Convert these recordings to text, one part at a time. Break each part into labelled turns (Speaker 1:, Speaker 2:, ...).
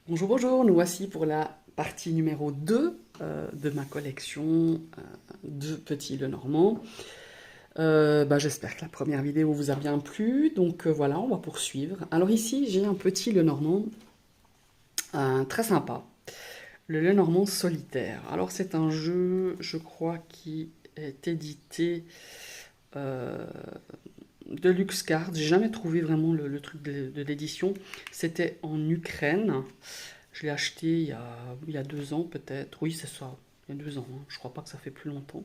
Speaker 1: Bonjour, bonjour, nous voici pour la partie numéro 2 de ma collection de petits Lenormand. J'espère que la première vidéo vous a bien plu, donc voilà, on va poursuivre. Alors ici, j'ai un petit Lenormand très sympa, le Lenormand solitaire. Alors c'est un jeu, je crois, qui est édité euh, de LuxCard. J'ai jamais trouvé vraiment le truc de l'édition. C'était en Ukraine. Je l'ai acheté il y a 2 ans peut-être. Oui, c'est ça. Il y a 2 ans. Hein. Je crois pas que ça fait plus longtemps.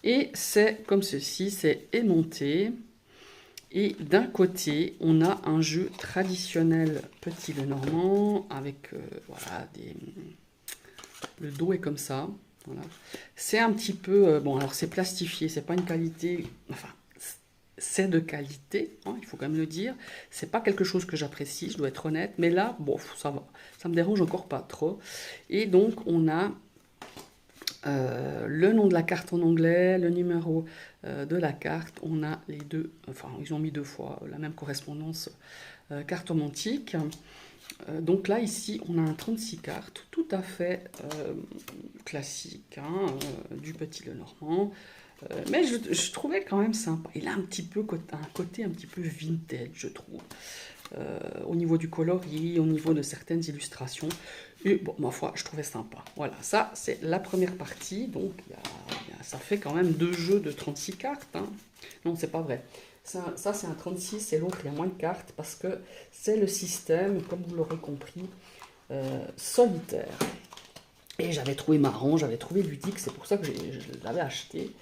Speaker 1: Et c'est comme ceci, c'est aimanté. Et d'un côté, on a un jeu traditionnel petit Lenormand avec voilà le dos est comme ça. Voilà. C'est un petit peu bon. Alors c'est plastifié, c'est pas une qualité. Enfin, c'est de qualité, hein, il faut quand même le dire. C'est pas quelque chose que j'apprécie, je dois être honnête, mais là, bon, ça va, ça me dérange encore pas trop. Et donc, on a le nom de la carte en anglais, le numéro de la carte, on a les deux, enfin, ils ont mis 2 fois la même correspondance cartomantique. Donc là, ici, on a un 36 cartes, tout à fait classique, hein, du petit Lenormand. Mais je trouvais quand même sympa. Il a un petit peu un côté un petit peu vintage, je trouve. Au niveau du coloris, au niveau de certaines illustrations. Et bon, ma foi, je trouvais sympa. Voilà, ça c'est la première partie. Donc ça fait quand même 2 jeux de 36 cartes. Hein. Non, c'est pas vrai. Ça c'est un 36 et l'autre il y a moins de cartes parce que c'est le système, comme vous l'aurez compris, solitaire. Et j'avais trouvé marrant, j'avais trouvé ludique, c'est pour ça que je l'avais acheté.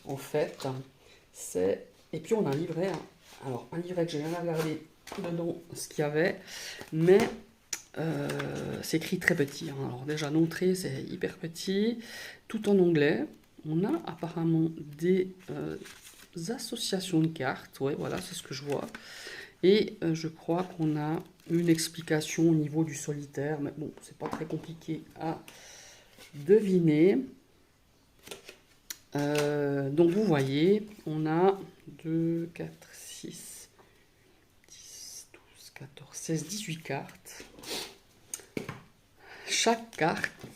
Speaker 1: En fait, c'est. Et puis on a un livret. Hein. Alors, un livret que j'ai jamais regardé dedans ce qu'il y avait, mais c'est écrit très petit. Hein. Alors, déjà, l'entrée, c'est hyper petit, tout en anglais. On a apparemment des associations de cartes. Ouais, voilà, c'est ce que je vois. Et je crois qu'on a une explication au niveau du solitaire, mais bon, c'est pas très compliqué à deviner. Donc vous voyez, on a 2, 4, 6, 10, 12, 14, 16, 18 cartes. Chaque carte, vous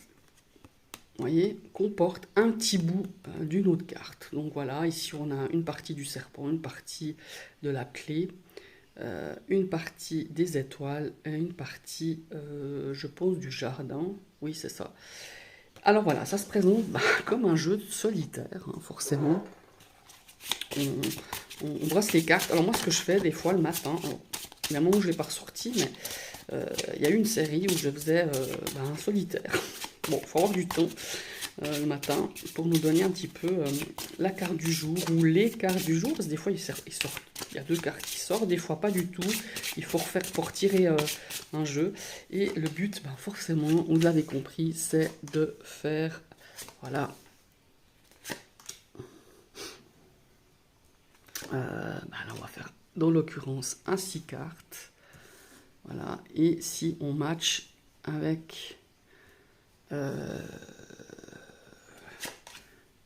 Speaker 1: voyez, comporte un petit bout d'une autre carte. Donc voilà, ici on a une partie du serpent, une partie de la clé, une partie des étoiles et une partie, je pense, du jardin. Oui, c'est ça. Alors voilà, ça se présente comme un jeu solitaire, hein, forcément. On brosse les cartes. Alors moi, ce que je fais des fois le matin, évidemment, je ne l'ai pas ressorti, mais il y a eu une série où je faisais un solitaire. Bon, il faut avoir du temps le matin pour nous donner un petit peu la carte du jour ou les cartes du jour, parce que des fois, ils sortent. Il y a 2 cartes qui sortent, des fois pas du tout. Il faut refaire pour tirer un jeu. Et le but, forcément, vous l'avez compris, c'est de faire, voilà, là on va faire dans l'occurrence un 6 cartes. Voilà, et si on match avec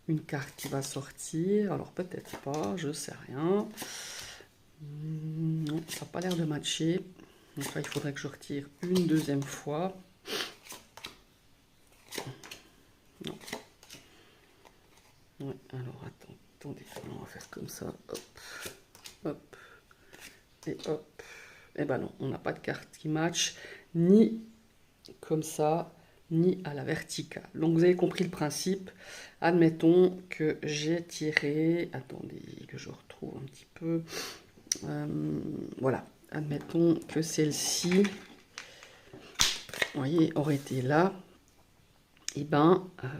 Speaker 1: une carte qui va sortir, alors peut-être pas, je sais rien. Non, ça n'a pas l'air de matcher. Donc là, il faudrait que je retire une deuxième fois. Non. Ouais, alors attendez, on va faire comme ça. Hop, hop, et hop. Et ben non, on n'a pas de carte qui match, ni comme ça, ni à la verticale. Donc vous avez compris le principe. Admettons que j'ai tiré, attendez que je retrouve un petit peu, voilà, admettons que celle-ci, vous voyez, aurait été là, et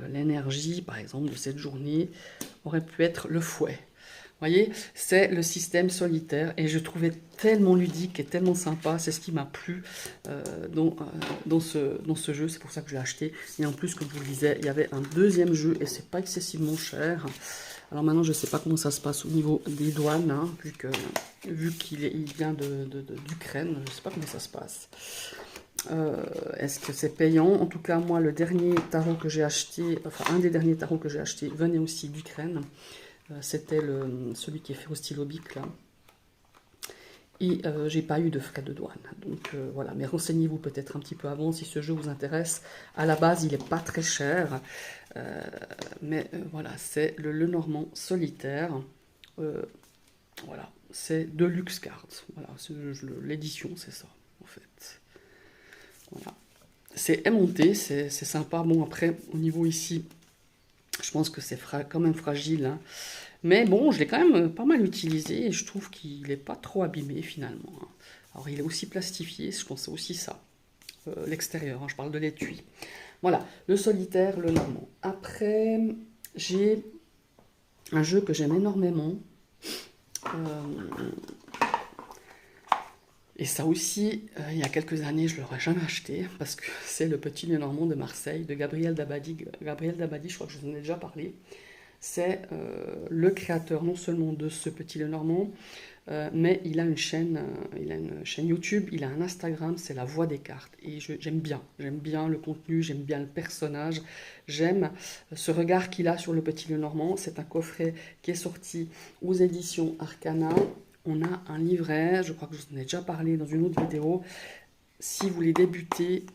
Speaker 1: l'énergie, par exemple, de cette journée aurait pu être le fouet. Vous voyez, c'est le système solitaire et je trouvais tellement ludique et tellement sympa, c'est ce qui m'a plu dans ce jeu, c'est pour ça que je l'ai acheté. Et en plus, comme je vous le disais, il y avait un deuxième jeu et c'est pas excessivement cher. Alors maintenant, je ne sais pas comment ça se passe au niveau des douanes, hein, vu qu'il vient d'Ukraine, je ne sais pas comment ça se passe. Est-ce que c'est payant? En tout cas, moi, le dernier tarot que j'ai acheté, enfin un des derniers tarots que j'ai acheté venait aussi d'Ukraine. C'était celui qui est fait au stylo bic là. et j'ai pas eu de frais de douane. Donc voilà, mais renseignez-vous peut-être un petit peu avant si ce jeu vous intéresse. À la base, il n'est pas très cher, mais voilà, c'est le Lenormand solitaire. Euh, voilà, c'est Deluxe Cards. Voilà, l'édition, c'est ça, en fait. Voilà. C'est aimanté, c'est sympa. Bon, après, au niveau ici, je pense que c'est quand même fragile, hein. Mais bon, je l'ai quand même pas mal utilisé et je trouve qu'il n'est pas trop abîmé finalement, hein. Alors, il est aussi plastifié, je pense que c'est aussi ça. L'extérieur, hein, je parle de l'étui. Voilà, le solitaire, le normand. Après, j'ai un jeu que j'aime énormément. Et ça aussi, il y a quelques années, je ne l'aurais jamais acheté parce que c'est le Petit Lenormand de Marseille, de Gabriel Dabadi. Gabriel Dabadi, je crois que je vous en ai déjà parlé. C'est le créateur non seulement de ce Petit Lenormand, mais il a une chaîne YouTube, il a un Instagram, c'est La Voix des cartes. Et j'aime bien le contenu, j'aime bien le personnage, j'aime ce regard qu'il a sur le Petit Lenormand. C'est un coffret qui est sorti aux éditions Arcana. On a un livret, je crois que je vous en ai déjà parlé dans une autre vidéo. Si vous voulez débuter,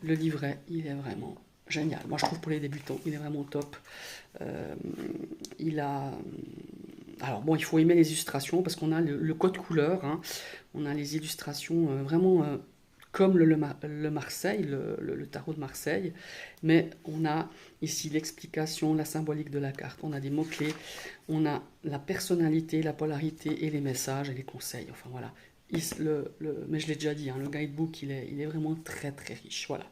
Speaker 1: le livret, il est vraiment génial. Moi, je trouve pour les débutants, il est vraiment top. Il a... Alors bon, il faut aimer les illustrations parce qu'on a le code couleur, hein. On a les illustrations vraiment comme le Marseille, le tarot de Marseille, mais on a ici l'explication, la symbolique de la carte, on a des mots-clés, on a la personnalité, la polarité et les messages et les conseils, enfin voilà. Mais je l'ai déjà dit, hein, le guidebook, il est vraiment très très riche, voilà.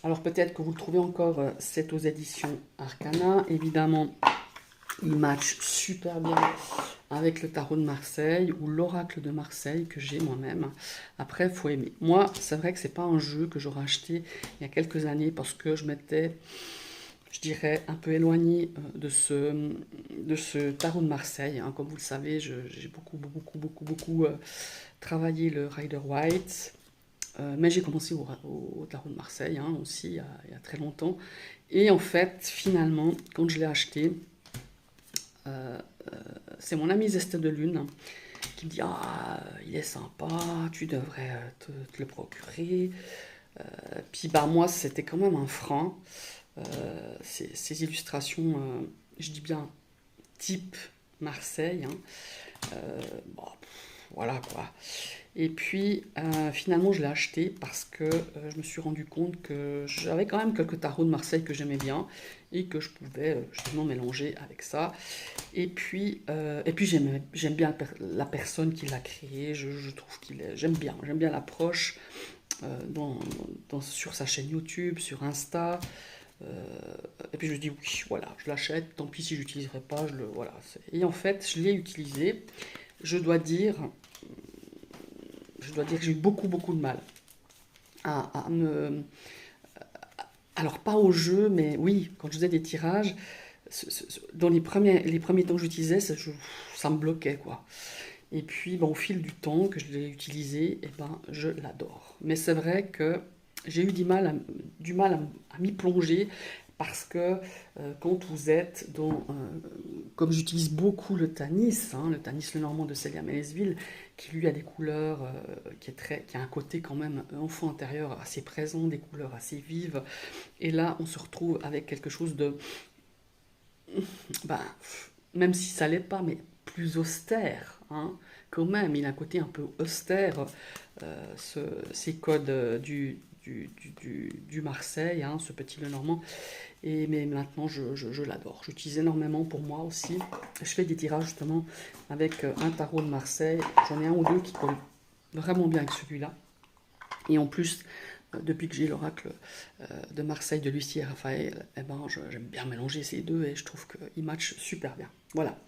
Speaker 1: Alors peut-être que vous le trouvez encore, c'est aux éditions Arcana, évidemment, il match super bien avec le tarot de Marseille ou l'oracle de Marseille que j'ai moi-même. Après, il faut aimer. Moi, c'est vrai que c'est pas un jeu que j'aurais acheté il y a quelques années parce que je m'étais, je dirais, un peu éloignée de ce tarot de Marseille, hein. Comme vous le savez, j'ai beaucoup travaillé le Rider White. Mais j'ai commencé au tarot de Marseille, hein, aussi il y a très longtemps. Et en fait, finalement, quand je l'ai acheté, c'est mon ami Zeste de Lune qui me dit ah il est sympa, tu devrais te le procurer. Puis bah moi c'était quand même un frein. Ces illustrations, je dis bien type Marseille, hein. Bon, voilà quoi. Et puis finalement je l'ai acheté parce que je me suis rendu compte que j'avais quand même quelques tarots de Marseille que j'aimais bien et que je pouvais justement mélanger avec ça. Et puis j'aime bien la personne qui l'a créé, je trouve j'aime bien l'approche sur sa chaîne YouTube, sur Insta. Et puis je me dis oui, voilà, je l'achète, tant pis si je l'utiliserai pas, voilà. Et en fait, je l'ai utilisé. Je dois dire, que j'ai eu beaucoup de mal à me... Alors pas au jeu, mais oui, quand je faisais des tirages, dans les premiers temps que j'utilisais, ça me bloquait, quoi. Et puis, ben, au fil du temps que je l'ai utilisé, eh ben, je l'adore. Mais c'est vrai que j'ai eu du mal à m'y plonger parce que quand vous êtes comme j'utilise beaucoup le Tanis, hein, le Tanis Lenormand de Célia Mélesville, qui lui a des couleurs, qui a un côté quand même enfant intérieur assez présent, des couleurs assez vives. Et là, on se retrouve avec quelque chose de, bah, même si ça l'est pas, mais plus austère, hein, quand même. Il a un côté un peu austère, ces codes du Marseille, hein, ce petit Lenormand. Mais maintenant, je l'adore. J'utilise énormément pour moi aussi. Je fais des tirages justement avec un tarot de Marseille. J'en ai un ou deux qui collent vraiment bien avec celui-là. Et en plus, depuis que j'ai l'oracle de Marseille de Lucie et Raphaël, eh ben, j'aime bien mélanger ces deux et je trouve qu'ils matchent super bien. Voilà,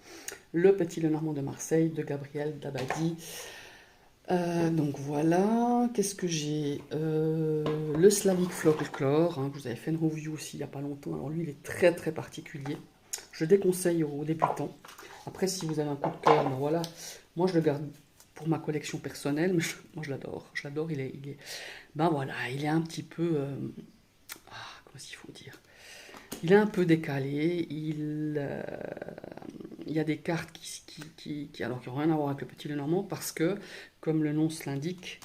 Speaker 1: le petit Lenormand de Marseille de Gabriel Dabadi. Donc voilà, qu'est-ce que j'ai, le Slavic Folklore, hein, que vous avez fait une review aussi il n'y a pas longtemps. Alors lui, il est très très particulier. Je déconseille aux débutants. Après, si vous avez un coup de cœur, ben voilà, moi je le garde pour ma collection personnelle, mais moi je l'adore. Je l'adore, ben voilà, il est un petit peu, comment il faut dire, il est un peu décalé, il y a des cartes alors, qui n'ont rien à voir avec le petit Lenormand, parce que, comme le nom l'indique,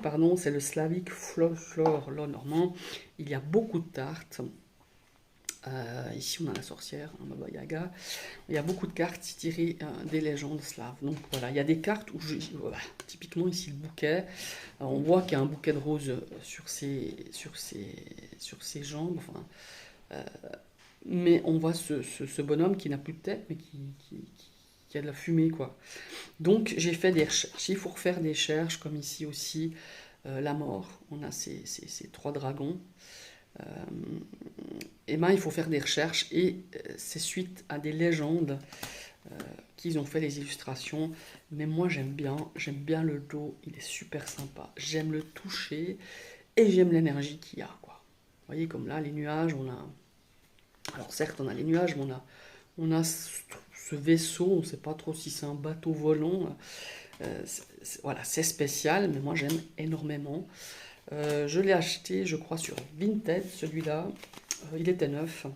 Speaker 1: pardon, c'est le Slavic folklore normand. Il y a beaucoup de cartes. Ici, on a la sorcière, Baba Yaga. Il y a beaucoup de cartes tirées des légendes slaves. Donc voilà, il y a des cartes où, voilà, typiquement ici le bouquet, on voit qu'il y a un bouquet de roses sur ses jambes. Enfin, mais on voit ce bonhomme qui n'a plus de tête, mais qui a de la fumée, quoi. Donc j'ai fait des recherches. Il faut refaire des recherches, comme ici aussi, la mort. On a ces 3 dragons. Et ben, il faut faire des recherches, et c'est suite à des légendes qu'ils ont fait les illustrations. Mais moi j'aime bien le dos, il est super sympa. J'aime le toucher et j'aime l'énergie qu'il y a, quoi. Vous voyez, comme là, les nuages, alors certes, on a les nuages, mais on a ce vaisseau, on ne sait pas trop si c'est un bateau volant. Voilà, c'est spécial, mais moi j'aime énormément. Je l'ai acheté, je crois, sur Vinted, celui-là. Il était neuf.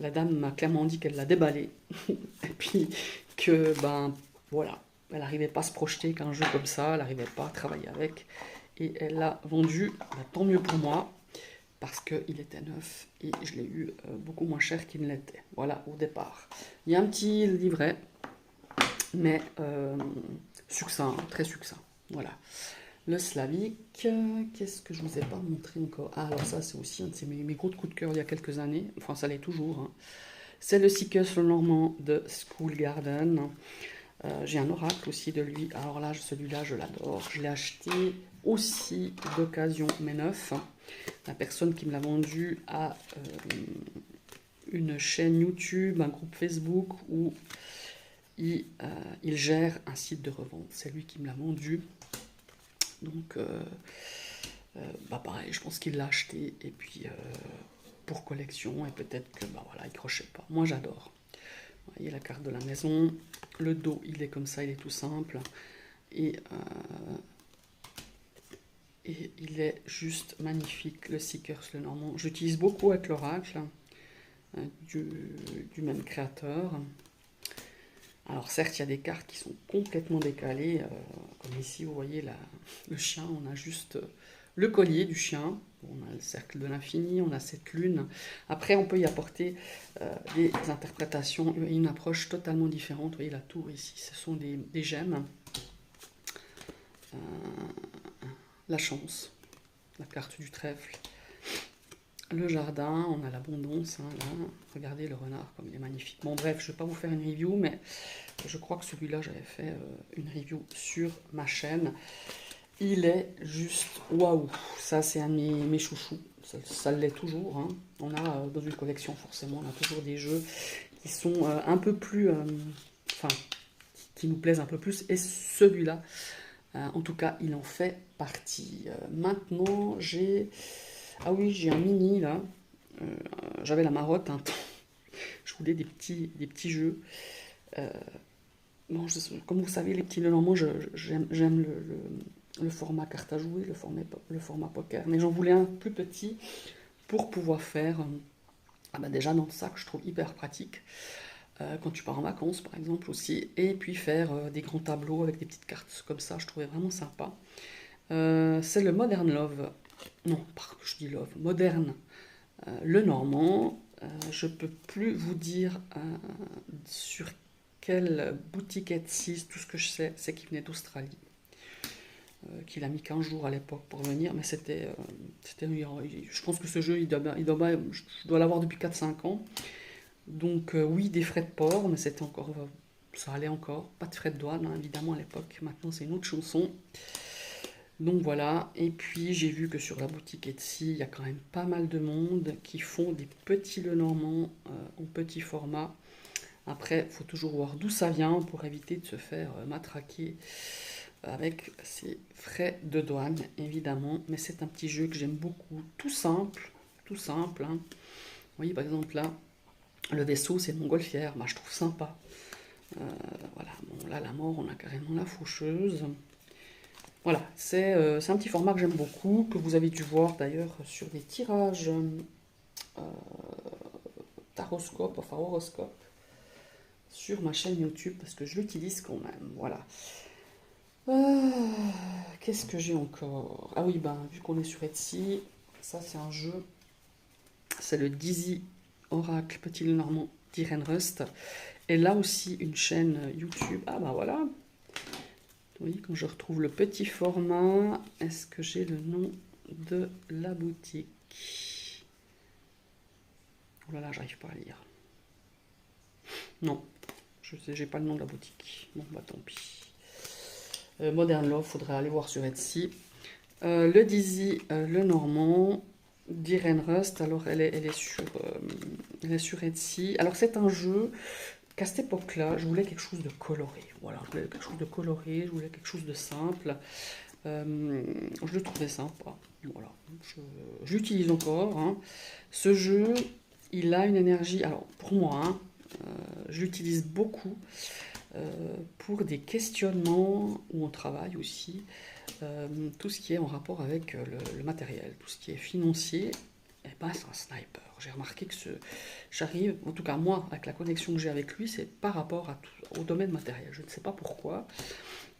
Speaker 1: La dame m'a clairement dit qu'elle l'a déballé. Et puis que, ben, voilà, elle n'arrivait pas à se projeter qu'un jeu comme ça, elle n'arrivait pas à travailler avec. Et elle l'a vendu, ben, tant mieux pour moi, parce qu'il était neuf et je l'ai eu beaucoup moins cher qu'il ne l'était. Voilà, au départ. Il y a un petit livret, mais succinct, très succinct. Voilà. Le Slavique, qu'est-ce que je ne vous ai pas montré encore? Ah, alors ça, c'est aussi un de mes gros coups de cœur il y a quelques années. Enfin, ça l'est toujours. Hein. C'est le Seekers Lenormand de School Garden. J'ai un oracle aussi de lui. Alors là, celui-là, je l'adore. Je l'ai acheté aussi d'occasion, mais neuf. La personne qui me l'a vendu a une chaîne YouTube, un groupe Facebook où il gère un site de revente. C'est lui qui me l'a vendu. Donc, bah pareil, je pense qu'il l'a acheté, et puis pour collection, et peut-être que bah voilà, il crochait pas. Moi, j'adore. Vous voyez la carte de la maison, le dos, il est comme ça, il est tout simple, et il est juste magnifique, le Seekers Lenormand. J'utilise beaucoup avec l'oracle du même créateur. Alors certes, il y a des cartes qui sont complètement décalées, comme ici, vous voyez le chien, on a juste le collier du chien, on a le cercle de l'infini, on a cette lune. Après, on peut y apporter des interprétations, une approche totalement différente. Vous voyez la tour ici, ce sont des gemmes. La chance, la carte du trèfle. Le jardin, on a l'abondance, hein, là. Regardez le renard comme il est magnifique. Bon bref, je ne vais pas vous faire une review, mais je crois que celui-là, j'avais fait une review sur ma chaîne. Il est juste waouh. Ça, c'est un de mes chouchous. Ça l'est toujours. Hein. On a dans une collection, forcément, on a toujours des jeux qui sont un peu plus... enfin, qui nous plaisent un peu plus. Et celui-là, en tout cas, il en fait partie. Maintenant, j'ai... Ah oui, j'ai un mini là. J'avais la marotte un temps. Je voulais des petits jeux. Bon, comme vous savez, les petits Lenormand, j'aime le format carte à jouer, le format poker. Mais j'en voulais un plus petit pour pouvoir faire. Déjà dans le sac, je trouve hyper pratique. Quand tu pars en vacances, par exemple, aussi. Et puis faire des grands tableaux avec des petites cartes comme ça, je trouvais vraiment sympa. C'est le Modern Love. Non, je dis Love. Moderne Lenormand. Je ne peux plus vous dire sur quelle boutique Etsy. Tout ce que je sais, c'est qu'il venait d'Australie. Qu'il a mis 15 jours à l'époque pour venir, mais c'était je pense que ce jeu, je dois l'avoir depuis 4-5 ans. Donc oui, des frais de port, mais c'était encore, ça allait encore. Pas de frais de douane, hein, évidemment, à l'époque. Maintenant, c'est une autre chanson. Donc voilà, et puis j'ai vu que sur la boutique Etsy, il y a quand même pas mal de monde qui font des petits Lenormand en petit format. Après, il faut toujours voir d'où ça vient pour éviter de se faire matraquer avec ces frais de douane, évidemment. Mais c'est un petit jeu que j'aime beaucoup, tout simple, hein. Vous voyez, par exemple, là, le vaisseau, c'est une montgolfière, je trouve sympa. Voilà, bon, là, la mort, on a carrément la faucheuse. Voilà, c'est un petit format que j'aime beaucoup, que vous avez dû voir d'ailleurs sur des tirages taroscope, enfin horoscope. sur ma chaîne YouTube parce que je l'utilise quand même. Voilà. Qu'est-ce que j'ai encore? Ah oui, ben, vu qu'on est sur Etsy, ça c'est un jeu. C'est le Dizzy Oracle Petit Lenormand d'Irene Rust. Et là aussi, une chaîne YouTube. Ah ben voilà. Oui, quand je retrouve le petit format, est-ce que j'ai le nom de la boutique? Oh là là, j'arrive pas à lire. Non, je sais, j'ai pas le nom de la boutique. Bon, bah tant pis. Modern Love, faudrait aller voir sur Etsy. Le Dizzy, le Normand, d'Irene Rust. Alors, elle est sur Etsy. Alors, c'est un jeu qu'à cette époque-là, je voulais quelque chose de coloré. Voilà, je voulais quelque chose de coloré, je voulais quelque chose de simple. Je le trouvais sympa. Voilà, je l'utilise encore, hein. Ce jeu, il a une énergie. Alors, pour moi, hein, je l'utilise beaucoup pour des questionnements où on travaille aussi. Tout ce qui est en rapport avec le matériel, tout ce qui est financier, et ben, c'est un sniper. J'ai remarqué que j'arrive, en tout cas moi, avec la connexion que j'ai avec lui, c'est par rapport au domaine matériel. Je ne sais pas pourquoi.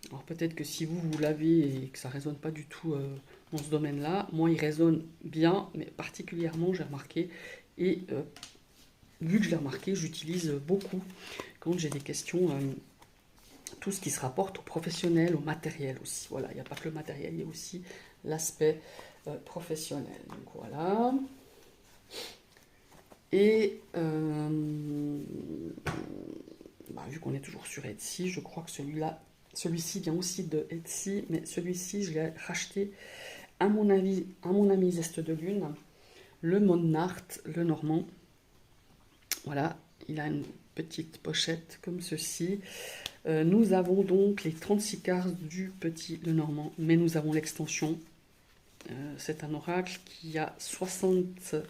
Speaker 1: Alors peut-être que si vous l'avez et que ça ne résonne pas du tout dans ce domaine-là, moi il résonne bien, mais particulièrement j'ai remarqué, et vu que je l'ai remarqué, j'utilise beaucoup quand j'ai des questions, tout ce qui se rapporte au professionnel, au matériel aussi. Voilà, il n'y a pas que le matériel, il y a aussi l'aspect professionnel. Donc voilà. Et vu qu'on est toujours sur Etsy, je crois que celui-ci vient aussi de Etsy, mais celui-ci, je l'ai racheté à mon ami Zeste de Lune, le Monart, le Normand. Voilà, il a une petite pochette comme ceci. Nous avons donc les 36 cartes du petit le Normand, mais nous avons l'extension. C'est un oracle qui a 70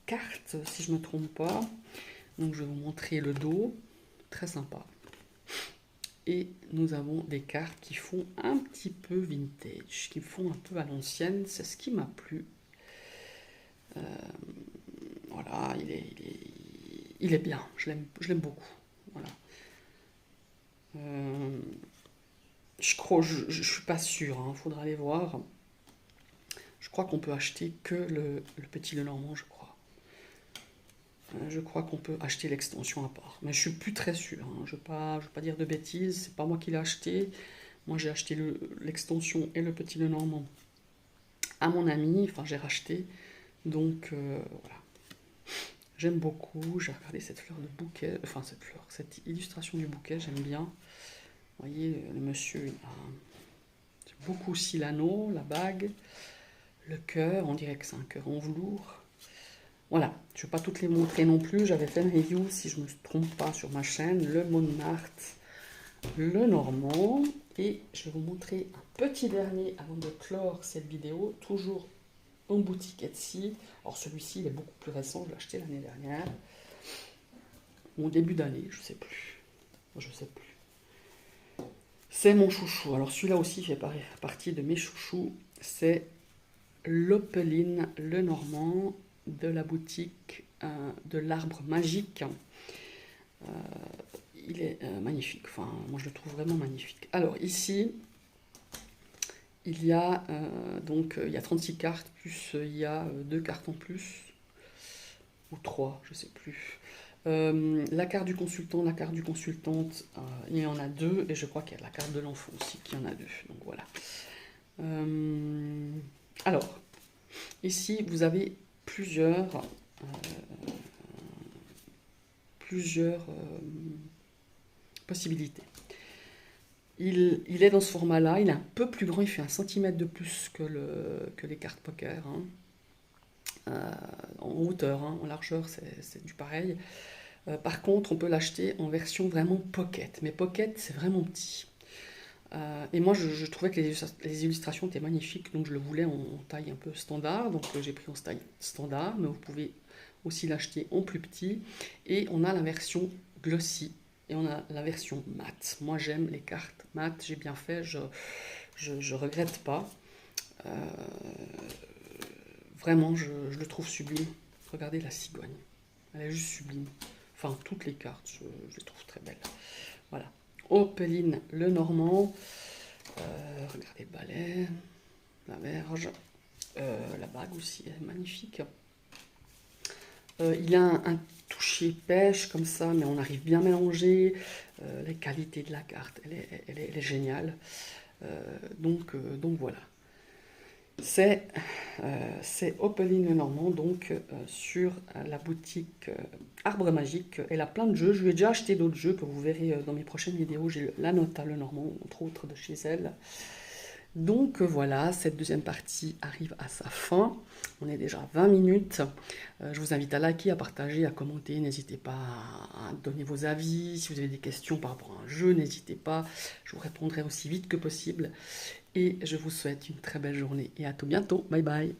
Speaker 1: cartes, si je ne me trompe pas. Donc je vais vous montrer le dos, très sympa. Et nous avons des cartes qui font un petit peu vintage, qui font un peu à l'ancienne, c'est ce qui m'a plu. Voilà, il est bien, je l'aime beaucoup. Voilà. Je suis pas sûre, hein, faudra aller voir. Je crois qu'on peut acheter que le petit Lenormand, je crois. Je crois qu'on peut acheter l'extension à part. Mais je suis plus très sûre, hein. Je ne veux pas dire de bêtises, c'est pas moi qui l'ai acheté. Moi j'ai acheté l'extension et le petit Lenormand à mon ami, enfin j'ai racheté. Donc voilà. J'aime beaucoup, j'ai regardé cette fleur de bouquet, enfin cette illustration du bouquet, j'aime bien. Vous voyez, le monsieur, il a beaucoup aussi l'anneau, la bague, le cœur, on dirait que c'est un cœur en velours. Voilà, je ne vais pas toutes les montrer non plus, j'avais fait une review, si je ne me trompe pas, sur ma chaîne, le Monart, le Normand, et je vais vous montrer un petit dernier avant de clore cette vidéo, toujours en boutique Etsy. Alors celui-ci, il est beaucoup plus récent, je l'ai acheté l'année dernière, ou au début d'année, je ne sais plus, C'est mon chouchou, alors celui-là aussi fait partie de mes chouchous, c'est l'Opeline le Normand, de la boutique de l'arbre magique. Il est magnifique, enfin moi je le trouve vraiment magnifique. Alors ici, il y a il y a 36 cartes, plus il y a 2 cartes en plus, ou 3, je sais plus. La carte du consultant, la carte du consultante, il y en a 2, et je crois qu'il y a la carte de l'enfant aussi, qui en a 2, donc voilà. Alors, ici vous avez plusieurs possibilités. Il est dans ce format-là, il est un peu plus grand, il fait 1 cm de plus que les cartes poker. Hein. En hauteur, hein, en largeur, c'est du pareil. Par contre, on peut l'acheter en version vraiment pocket, mais pocket, c'est vraiment petit. Et moi, je trouvais que les illustrations étaient magnifiques, donc je le voulais en taille un peu standard, donc j'ai pris en taille standard, mais vous pouvez aussi l'acheter en plus petit. Et on a la version glossy et on a la version mat. Moi, j'aime les cartes mat, j'ai bien fait, je regrette pas. Vraiment, je le trouve sublime. Regardez la cigogne, elle est juste sublime. Enfin, toutes les cartes, je les trouve très belles. Voilà. Oppeline Lenormand. Regardez le balai, la verge, la bague aussi, elle est magnifique. Il a un toucher pêche comme ça, mais on arrive bien à mélanger. Les qualités de la carte, elle est géniale. Donc voilà. C'est Oppeline Lenormand, donc sur la boutique Arbre Magique. Elle a plein de jeux. Je lui ai déjà acheté d'autres jeux que vous verrez dans mes prochaines vidéos. J'ai la Nota Lenormand, entre autres, de chez elle. Donc voilà, cette deuxième partie arrive à sa fin. On est déjà à 20 minutes. Je vous invite à liker, à partager, à commenter. N'hésitez pas à donner vos avis. Si vous avez des questions par rapport à un jeu, n'hésitez pas. Je vous répondrai aussi vite que possible. Et je vous souhaite une très belle journée et à tout bientôt. Bye bye.